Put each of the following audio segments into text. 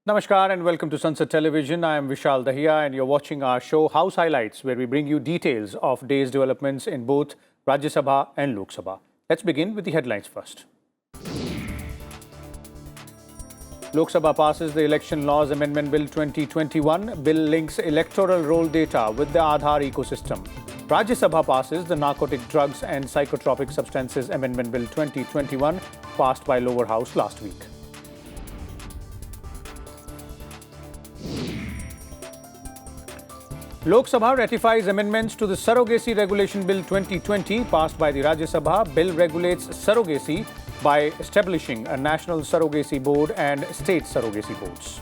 Namaskar and welcome to Sunset Television. I am Vishal Dahiya and you're watching our show House Highlights, where we bring you details of day's developments in both Rajya Sabha and Lok Sabha. Let's begin with the headlines first. Lok Sabha passes the Election Laws Amendment Bill 2021. Bill links electoral roll data with the Aadhaar ecosystem. Rajya Sabha passes the Narcotic Drugs and Psychotropic Substances Amendment Bill 2021, passed by lower house last week. Lok Sabha ratifies amendments to the Surrogacy Regulation Bill 2020, passed by the Rajya Sabha. Bill regulates surrogacy by establishing a National Surrogacy Board and state surrogacy boards.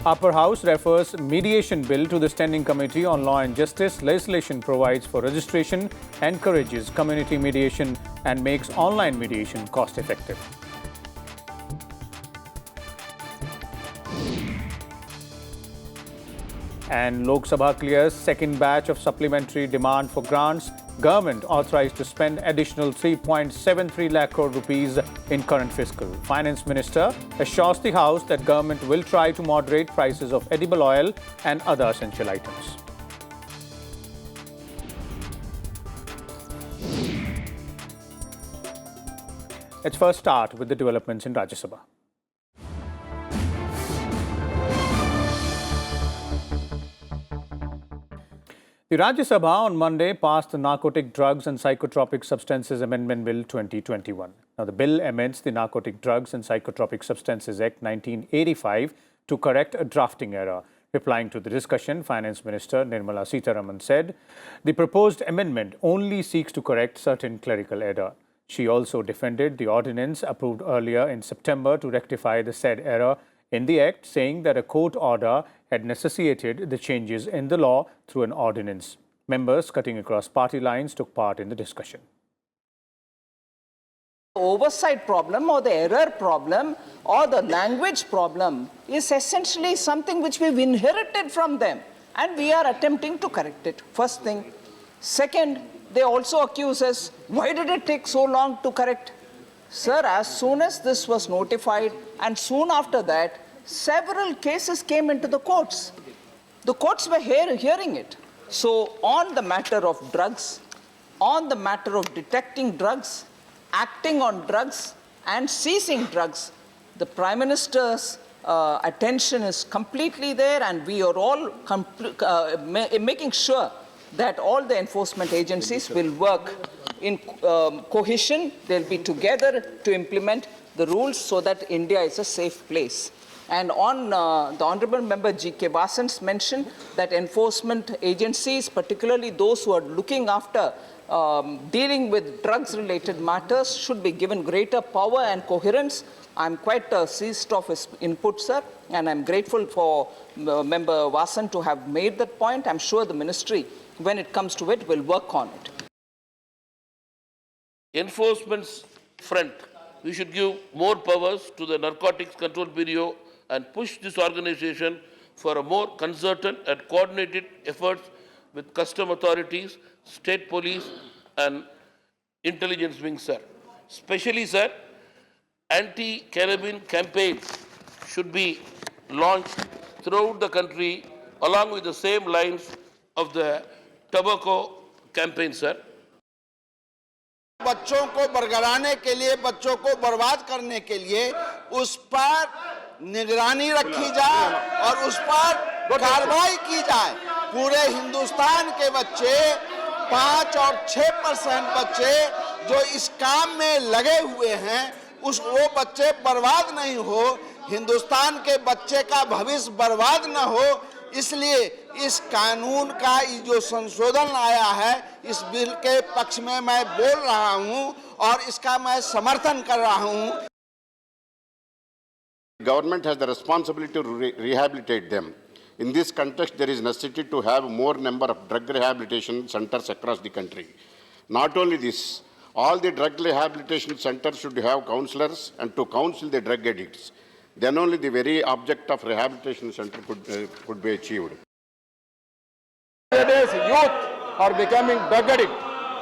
Upper House refers mediation bill to the Standing Committee on Law and Justice. Legislation provides for registration, encourages community mediation and makes online mediation cost effective. And Lok Sabha clears second batch of supplementary demand for grants. Government authorized to spend additional 3.73 lakh crore rupees in current fiscal. Finance Minister assures the House that government will try to moderate prices of edible oil and other essential items. Let's first start with the developments in Rajya Sabha. The Rajya Sabha on Monday passed the Narcotic Drugs and Psychotropic Substances Amendment Bill 2021. Now, the bill amends the Narcotic Drugs and Psychotropic Substances Act 1985 to correct a drafting error. Replying to the discussion, Finance Minister Nirmala Sitharaman said the proposed amendment only seeks to correct certain clerical error. She also defended the ordinance approved earlier in September to rectify the said error in the Act, saying that a court order had necessitated the changes in the law through an ordinance. Members cutting across party lines took part in the discussion. The oversight problem or the error problem or the language problem is essentially something which we've inherited from them and we are attempting to correct it. First thing. Second, they also accuse us, why did it take so long to correct? Sir, as soon as this was notified and soon after that, several cases came into the courts. The courts were hearing it. So on the matter of drugs, on the matter of detecting drugs, acting on drugs and seizing drugs, the Prime Minister's attention is completely there, and we are all making sure that all the enforcement agencies will work in cohesion. They'll be together to implement the rules so that India is a safe place. And on the Honorable Member G.K. Vasan's mention that enforcement agencies, particularly those who are looking after dealing with drugs-related matters, should be given greater power and coherence. I'm quite seized of his input, sir, and I'm grateful for Member Vasan to have made that point. I'm sure the ministry, when it comes to it, will work on it. Enforcement's front, we should give more powers to the Narcotics Control Bureau and push this organization for a more concerted and coordinated efforts with custom authorities, state police and intelligence wing, sir. Especially, sir, anti-cannabis campaigns should be launched throughout the country along with the same lines of the tobacco campaign, sir. बच्चों को बरगलाने के लिए, बच्चों को बर्बाद करने के लिए उस पर निगरानी रखी जाए और उस पर कार्रवाई की जाए। पूरे हिंदुस्तान के बच्चे 5 और 6% बच्चे जो इस काम में लगे हुए हैं, वो बच्चे बर्बाद नहीं हो, हिंदुस्तान के बच्चे का भविष्य बर्बाद न हो, इसलिए इस कानून का जो संशोधन आया है, इस बिल के पक्ष में मैं बोल रहा हूं और इसका मैं समर्थन कर रहा हूं। Government has the responsibility to rehabilitate them. In this context, there is necessity to have more number of drug rehabilitation centers across the country. Not only this, all the drug rehabilitation centers should have counselors and to counsel the drug addicts. Then only the very object of rehabilitation center could be achieved. Nowadays, youth are becoming drug addict.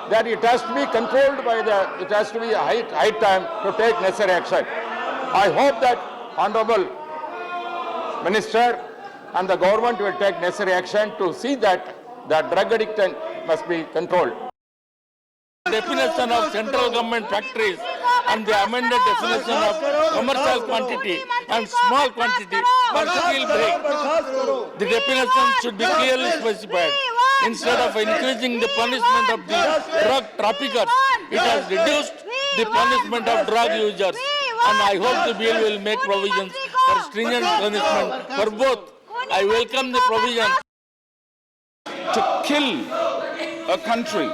that it has to be controlled by it has to be a high time to take necessary action. I hope that Honorable Minister and the government will take necessary action to see that the drug addiction must be controlled. Definition of central government factories and the amended definition of commercial quantity and small quantity for steel brake. The definition should be clearly specified. Instead of increasing the punishment of the drug traffickers, it has reduced the punishment of drug users. And I hope the bill will make provisions for stringent punishment for both. I welcome the provision. To kill a country,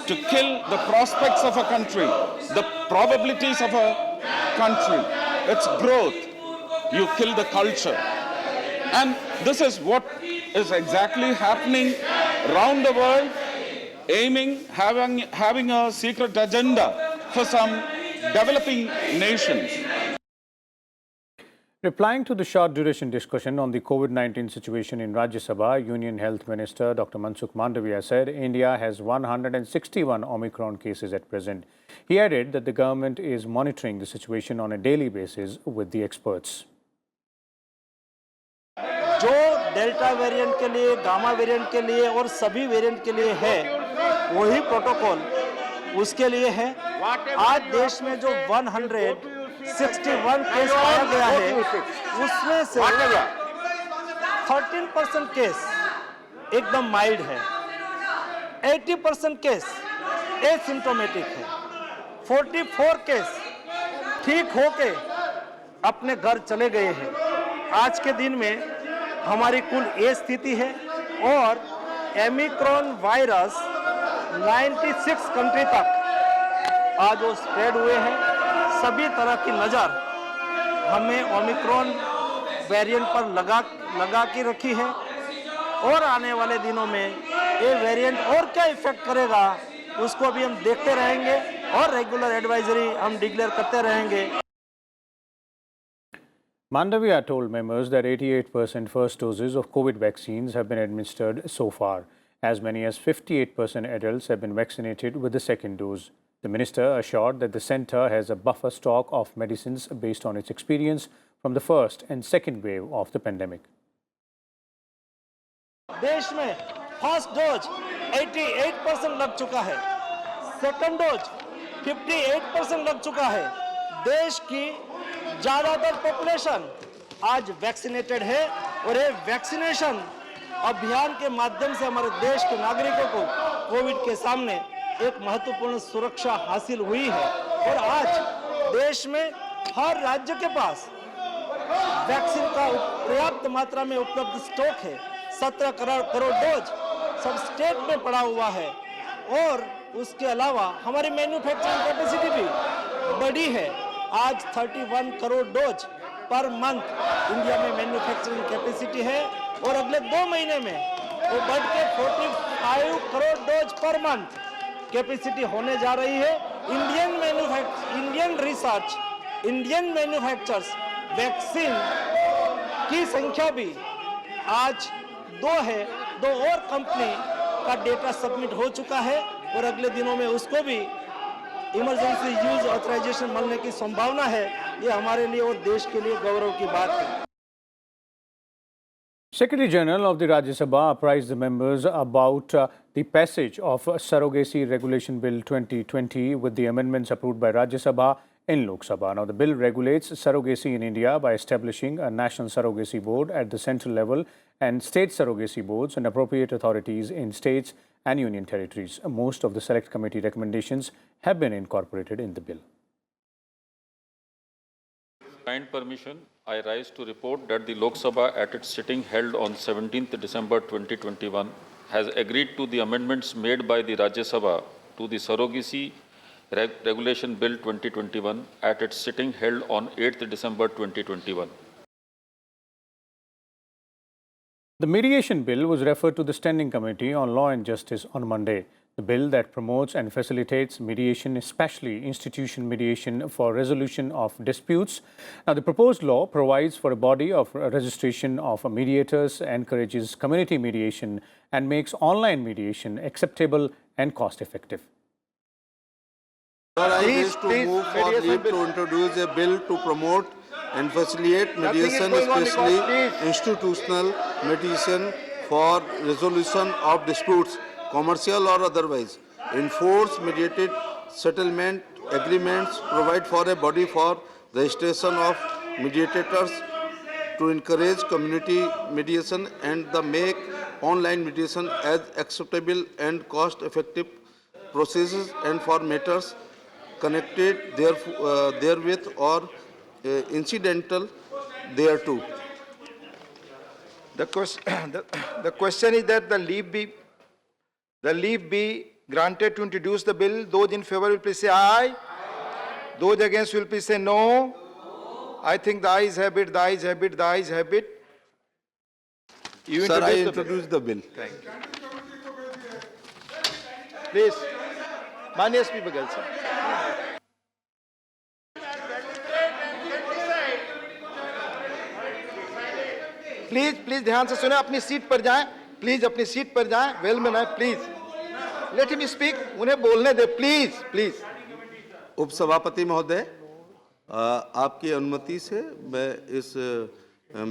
to kill the prospects of a country, the probabilities of a country, its growth, you kill the culture. And this is what is exactly happening around the world, having a secret agenda for some developing nations. Replying to the short duration discussion on the COVID-19 situation in Rajya Sabha, Union Health Minister Dr. Mansukh Mandavia said India has 161 Omicron cases at present. He added that the government is monitoring the situation on a daily basis with the experts. जो delta variant के लिए, gamma variant के लिए और सभी variant के लिए है, वही प्रोटोकॉल उसके लिए है। आज देश में जो 161 केस पाया गया है, उसमें से 13% केस एकदम माइल्ड है, 80% केस एसिम्प्टोमेटिक है, 44 केस ठीक होके अपने घर चले गए हैं। आज के दिन में हमारी कुल ये स्थिति है और ओमिक्रॉन वायरस 96 कंट्री तक आज वो स्प्रेड हुए हैं। सभी तरह की नज़र हमें ओमिक्रॉन वेरिएंट पर लगा के रखी है और आने वाले दिनों में ये वेरिएंट और क्या इफेक्ट करेगा उसको भी हम देखते रहेंगे और रेगुलर एडवाइजरी हम डिक्लेयर करते रहेंगे। Mandavia told members that 88% first doses of COVID vaccines have been administered so far. As many as 58% adults have been vaccinated with the second dose. The minister assured that the centre has a buffer stock of medicines based on its experience from the first and second wave of the pandemic. देश में first dose 88% लग चुका है, second dose 58% लग चुका है। देश की ज्यादातर पॉपुलेशन आज वैक्सीनेटेड है और ये वैक्सीनेशन अभियान के माध्यम से हमारे देश के नागरिकों को कोविड के सामने एक महत्वपूर्ण सुरक्षा हासिल हुई है और आज देश में हर राज्य के पास वैक्सीन का पर्याप्त मात्रा में उपलब्ध स्टॉक है। 17 करोड़ डोज सब स्टेट में पड़ा हुआ है और उसके अलावा हमारी मैन्युफैक्चरिंग कैपेसिटी भी बढ़ी है। आज 31 crore dose per month India में मैन्युफैक्चरिंग कैपेसिटी है और अगले 2 महीने में वो बढ़ के 45 crore dose per month capacity होने जा रही है। Indian research, Indian manufacturers vaccine की संख्या भी आज 2 है। 2 और कंपनी का डेटा सबमिट हो चुका है और अगले दिनों में उसको भी इमरजेंसी यूज ऑथराइजेशन मिलने की संभावना है। ये हमारे लिए और देश के लिए गौरव की बात है। Secretary General of the Rajya Sabha apprised the members about the passage of Surrogacy Regulation Bill 2020 with the amendments approved by Rajya Sabha in Lok Sabha. Now, the bill regulates surrogacy in India by establishing a national surrogacy board at the central level and state surrogacy boards and appropriate authorities in states and union territories. Most of the select committee recommendations have been incorporated in the bill. Kind permission, I rise to report that the Lok Sabha at its sitting held on 17th December 2021 has agreed to the amendments made by the Rajya Sabha to the Surrogacy Regulation Bill 2021 at its sitting held on 8th December 2021. The mediation bill was referred to the Standing Committee on Law and Justice on Monday. The bill that promotes and facilitates mediation, especially institution mediation for resolution of disputes. Now, the proposed law provides for a body of registration of mediators, encourages community mediation, and makes online mediation acceptable and cost-effective. Sir, I Please, wish to please, move for mediation leave bill. to introduce a bill to promote and facilitate Nothing is mediation, going on, especially Nicholas, please. institutional mediation for resolution of disputes, commercial or otherwise. Enforce mediated settlement agreements, provide for a body for registration of mediators to encourage community mediation and the make online mediation as acceptable and cost-effective processes and for matters connected therewith or incidental thereto. The question is that the leave be granted to introduce the bill. Those in favor will please say aye. Those against will please say no. I think the ayes have it, the ayes have it, the ayes have it. You Sir, I introduce the bill. introduce the bill. Thank you. Please. माननीय SP Baghel sir. Please ध्यान से सुने, अपनी seat पर जाएं. Please अपनी seat पर जाएं. वेल में ना प्लीज. Let him speak. उन्हें बोलने दे प्लीज. उपसभापति महोदय, आपकी अनुमति से मैं इस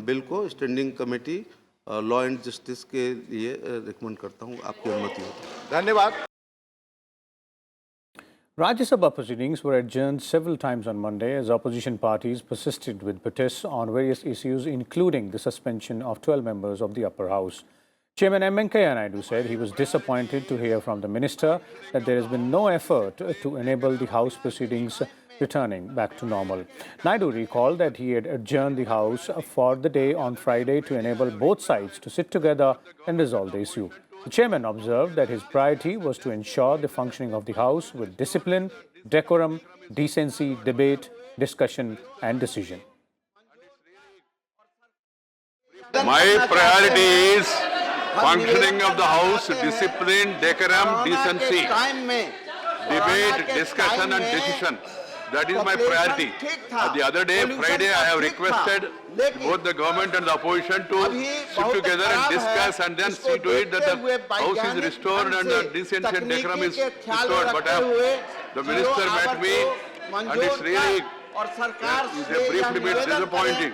बिल को standing committee law and justice के लिए रिकमेंड करता हूं, आपकी अनुमति हो तो. धन्यवाद. Rajya Sabha proceedings were adjourned several times on Monday as opposition parties persisted with protests on various issues, including the suspension of 12 members of the upper house. Chairman M. Venkaiah Naidu said he was disappointed to hear from the minister that there has been no effort to enable the House proceedings returning back to normal. Naidu recalled that he had adjourned the House for the day on Friday to enable both sides to sit together and resolve the issue. The chairman observed that his priority was to ensure the functioning of the House with discipline, decorum, decency, debate, discussion and decision. My priority is functioning of the House, discipline, decorum, decency, debate, discussion and decision. That is my priority. The other day, Friday, I have requested both the government and the opposition to sit together and discuss and then see to it that the House is restored and the decency and decorum is restored. But the minister met me and it's really, they briefed me, it's disappointing.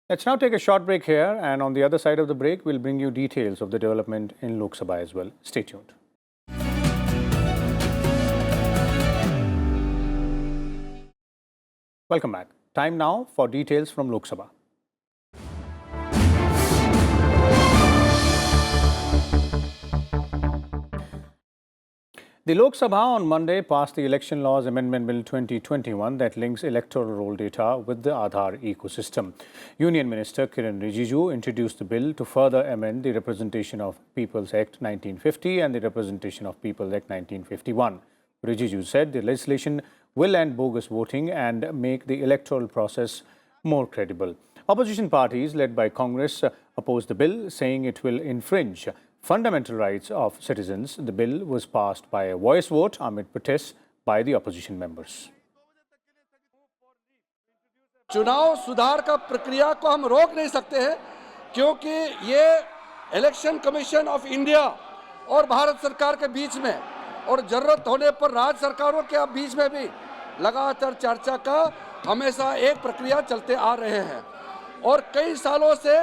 Let's now take a short break here, and on the other side of the break, we'll bring you details of the development in Lok Sabha as well. Stay tuned. Welcome back. Time now for details from Lok Sabha. The Lok Sabha on Monday passed the Election Laws Amendment Bill 2021 that links electoral roll data with the Aadhaar ecosystem. Union Minister Kiren Rijiju introduced the bill to further amend the Representation of Peoples Act 1950 and the Representation of People Act 1951. Rijiju said the legislation will end bogus voting and make the electoral process more credible. Opposition parties led by Congress opposed the bill, saying it will infringe fundamental rights of citizens. The bill was passed by a voice vote amid protests by the opposition members. चुनाव सुधार का प्रक्रिया को हम रोक नहीं सकते हैं, क्योंकि ये इलेक्शन कमीशन ऑफ इंडिया और भारत सरकार के बीच में और जरूरत होने पर राज्य सरकारों के बीच में भी लगातार चर्चा का हमेशा एक प्रक्रिया चलते आ रहे हैं और कई सालों से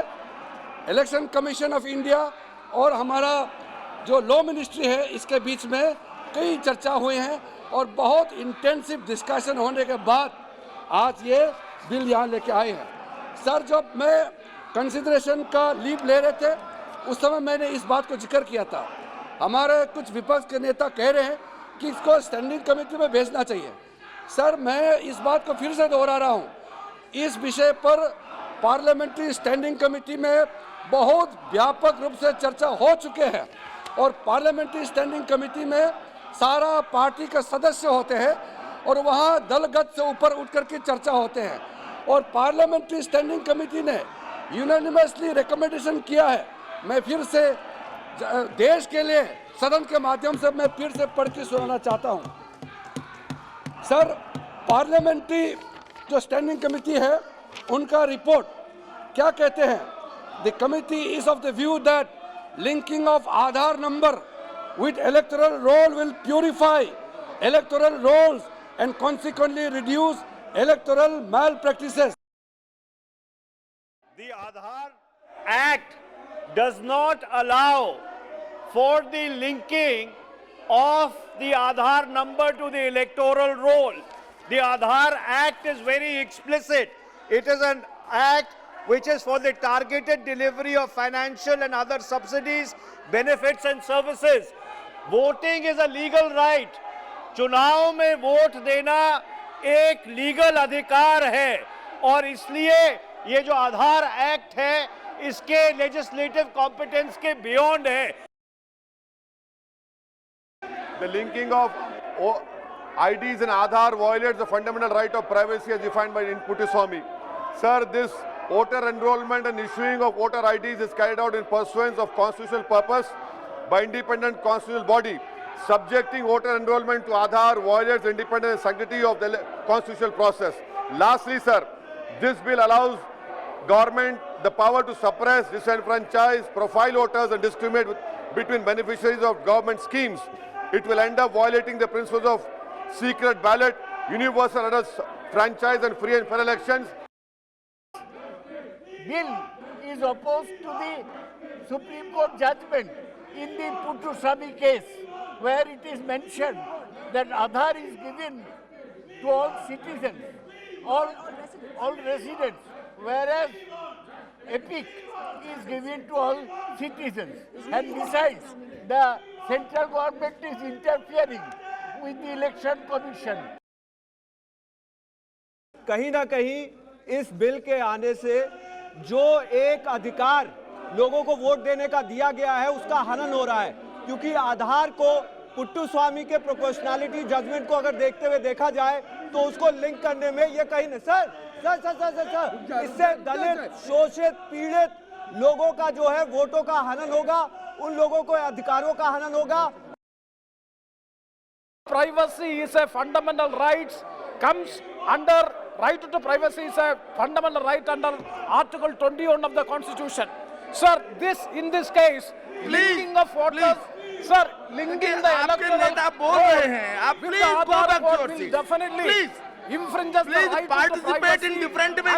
इलेक्शन कमीशन ऑफ इंडिया और हमारा जो लॉ मिनिस्ट्री है इसके बीच में कई चर्चा हुई हैं और बहुत इंटेंसिव डिस्कशन होने के बाद आज ये बिल यहाँ लेके आए हैं। सर, जब मैं कंसिडरेशन का लीव ले रहे थे उस समय मैंने इस बात को जिक्र किया था। हमारे कुछ विपक्ष के नेता कह रहे हैं कि इसको स्टैंडिंग कमेटी में भेजना चाहिए। सर, मैं इस बात को फिर से दोहरा रहा हूँ, इस विषय पर पार्लियामेंट्री स्टैंडिंग कमेटी में बहुत व्यापक रूप से चर्चा हो चुके हैं और पार्लियामेंट्री स्टैंडिंग कमेटी में सारा पार्टी के सदस्य होते हैं और वहाँ दलगत से ऊपर उठकर के चर्चा होते हैं और पार्लियामेंट्री स्टैंडिंग कमेटी ने यूनानिमसली रिकमेंडेशन किया है। मैं फिर से देश के लिए सदन के माध्यम से मैं फिर से पढ़ के सुनाना चाहता हूँ। सर, पार्लियामेंट्री जो स्टैंडिंग कमेटी है उनका रिपोर्ट क्या कहते हैं? The committee is of the view that linking of Aadhaar number with electoral roll will purify electoral rolls and consequently reduce electoral malpractices. The Aadhaar Act does not allow for the linking of the Aadhaar number to the electoral roll. The Aadhaar Act is very explicit. It is an act which is for the targeted delivery of financial and other subsidies, benefits and services. Voting is a legal right. चुनाव में vote देना एक legal अधिकार है और इसलिए ये जो आधार एक्ट है इसके लेजिस्लेटिव कॉम्पिटेंस के बियॉन्ड है. The linking of IDs and Aadhaar violates the fundamental right of privacy as defined by Puttaswamy. Sir, this voter enrollment and issuing of voter IDs is carried out in pursuance of constitutional purpose by independent constitutional body. Subjecting voter enrollment to Aadhaar violates the independence and sanctity of the constitutional process. Lastly, sir, this bill allows government the power to suppress, disenfranchise, profile voters and discriminate between beneficiaries of government schemes. It will end up violating the principles of secret ballot, universal adult franchise and free and fair elections. Bill is opposed to the Supreme Court judgment in the Puttaswamy case, where it is mentioned that Aadhaar is given to all citizens, all residents, whereas EPIC is given to all citizens. And besides, the central government is interfering with the election commission. कहीं ना कहीं इस bill के आने से जो एक अधिकार लोगों को वोट देने का दिया गया है उसका हनन हो रहा है, क्योंकि आधार को पुट्टुस्वामी के प्रोपोर्शनैलिटी जजमेंट को अगर देखते हुए देखा जाए तो उसको लिंक करने में ये कहीं नहीं सर इससे दलित शोषित पीड़ित लोगों का जो है वोटों का हनन होगा, उन लोगों को अधिकारों का हनन होगा. Privacy is a fundamental right, comes under right to privacy is a fundamental right under Article 21 of the Constitution. Sir, in this case, linking of voters, sir, linking the electoral with the Aadhaar vote will definitely infringes the right to privacy and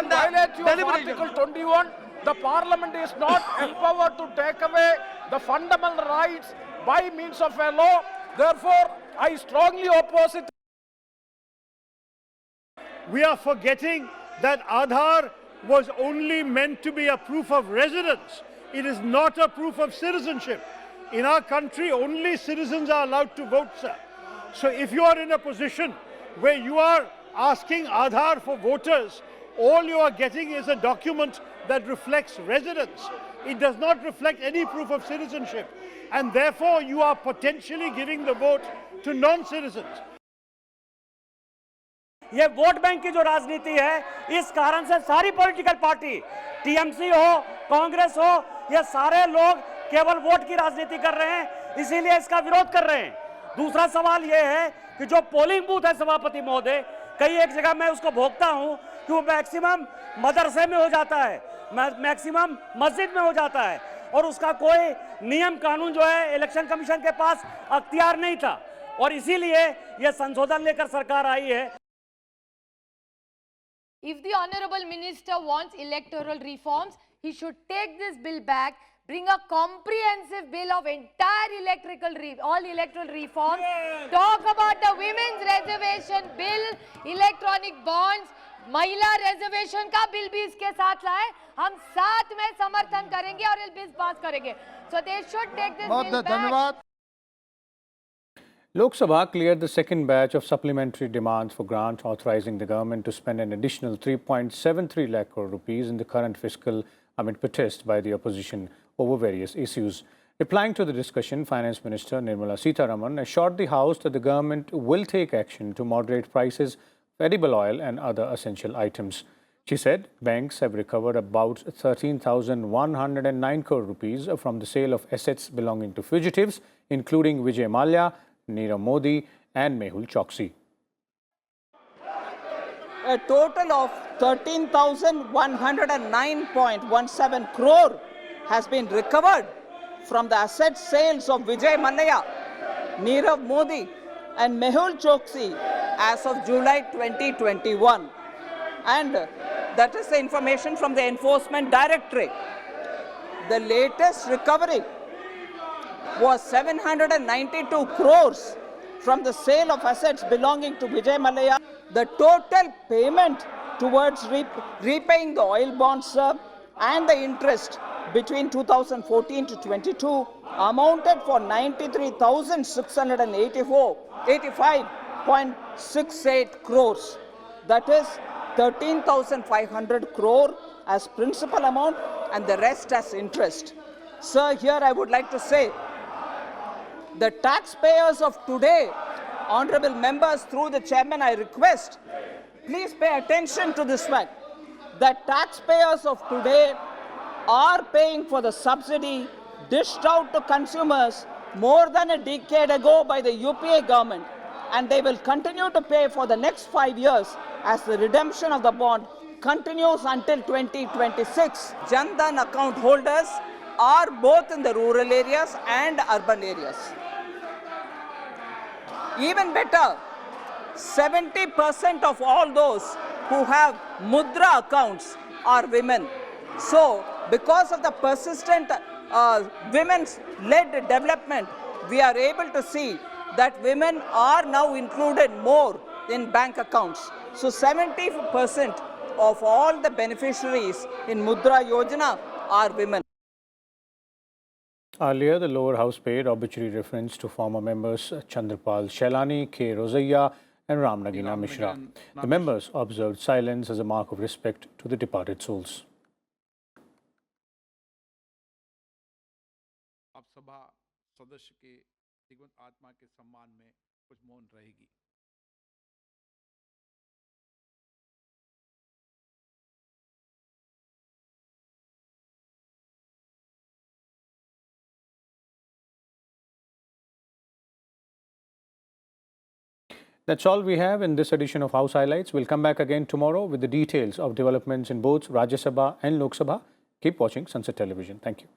violate your Article 21. The Parliament is not empowered to take away the fundamental rights by means of a law. Therefore, I strongly oppose it. We are forgetting that Aadhaar was only meant to be a proof of residence. It is not a proof of citizenship. In our country, only citizens are allowed to vote, sir. So if you are in a position where you are asking Aadhaar for voters, all you are getting is a document that reflects residence. It does not reflect any proof of citizenship. And therefore, you are potentially giving the vote to non-citizens. ये vote bank की जो राजनीति है, इस कारण से सारी political party, TMC हो, कांग्रेस हो, ये सारे लोग केवल वोट की राजनीति कर रहे हैं, इसीलिए इसका विरोध कर रहे हैं. दूसरा सवाल ये है कि जो पोलिंग बूथ है सभापति महोदय, कई एक जगह मैं उसको भोगता हूं कि वो मैक्सिमम मदरसे में हो जाता है, मैक्सिमम मस्जिद में हो जाता है और उसका कोई नियम कानून जो है इलेक्शन कमीशन के पास अख्तियार नहीं था और इसीलिए ये संशोधन लेकर सरकार आई है. If the Honorable Minister wants electoral reforms, he should take this bill back, bring a comprehensive bill of entire all electoral reforms, talk about the women's reservation bill, electronic bonds, महिला reservation का bill भी इसके साथ लाए, हम साथ में समर्थन करेंगे और ये बिल पास करेंगे. So they should take this bill back. Lok Sabha cleared the second batch of supplementary demands for grants authorizing the government to spend an additional 3.73 lakh crore rupees in the current fiscal amid protest by the opposition over various issues. Replying to the discussion, Finance Minister Nirmala Sitharaman assured the House that the government will take action to moderate prices of edible oil and other essential items. She said banks have recovered about 13,109 crore rupees from the sale of assets belonging to fugitives, including Vijay Mallya, Nirav Modi and Mehul Choksi. A total of 13,109.17 crore has been recovered from the asset sales of Vijay Mallya Nirav Modi and Mehul Choksi as of July 2021. And that is the information from the Enforcement Directorate. The latest recovery was 792 crores from the sale of assets belonging to Vijay Mallya. The total payment towards repaying the oil bonds and the interest between 2014 to 22 amounted for 85.68 crores. That is 13,500 crore as principal amount and the rest as interest. Sir, here I would like to say the taxpayers of today, honorable members, through the chairman, I request, please pay attention to this fact. The taxpayers of today are paying for the subsidy dished out to consumers more than a decade ago by the UPA government, and they will continue to pay for the next 5 years as the redemption of the bond continues until 2026. Jan Dhan account holders are both in the rural areas and urban areas. Even better, 70% of all those who have Mudra accounts are women. So, because of the persistent women's-led development, we are able to see that women are now included more in bank accounts. So, 70% of all the beneficiaries in Mudra Yojana are women. Earlier, the lower house paid obituary reference to former members Chandrapal Shelani, K. Rozaiya and Ram Nagina Mishra. The members observed silence as a mark of respect to the departed souls. अब सभा सदस्य के दिवंगत आत्मा के सम्मान में कुछ मौन रहेगी। That's all we have in this edition of House Highlights. We'll come back again tomorrow with the details of developments in both Rajya Sabha and Lok Sabha. Keep watching Sunset Television. Thank you.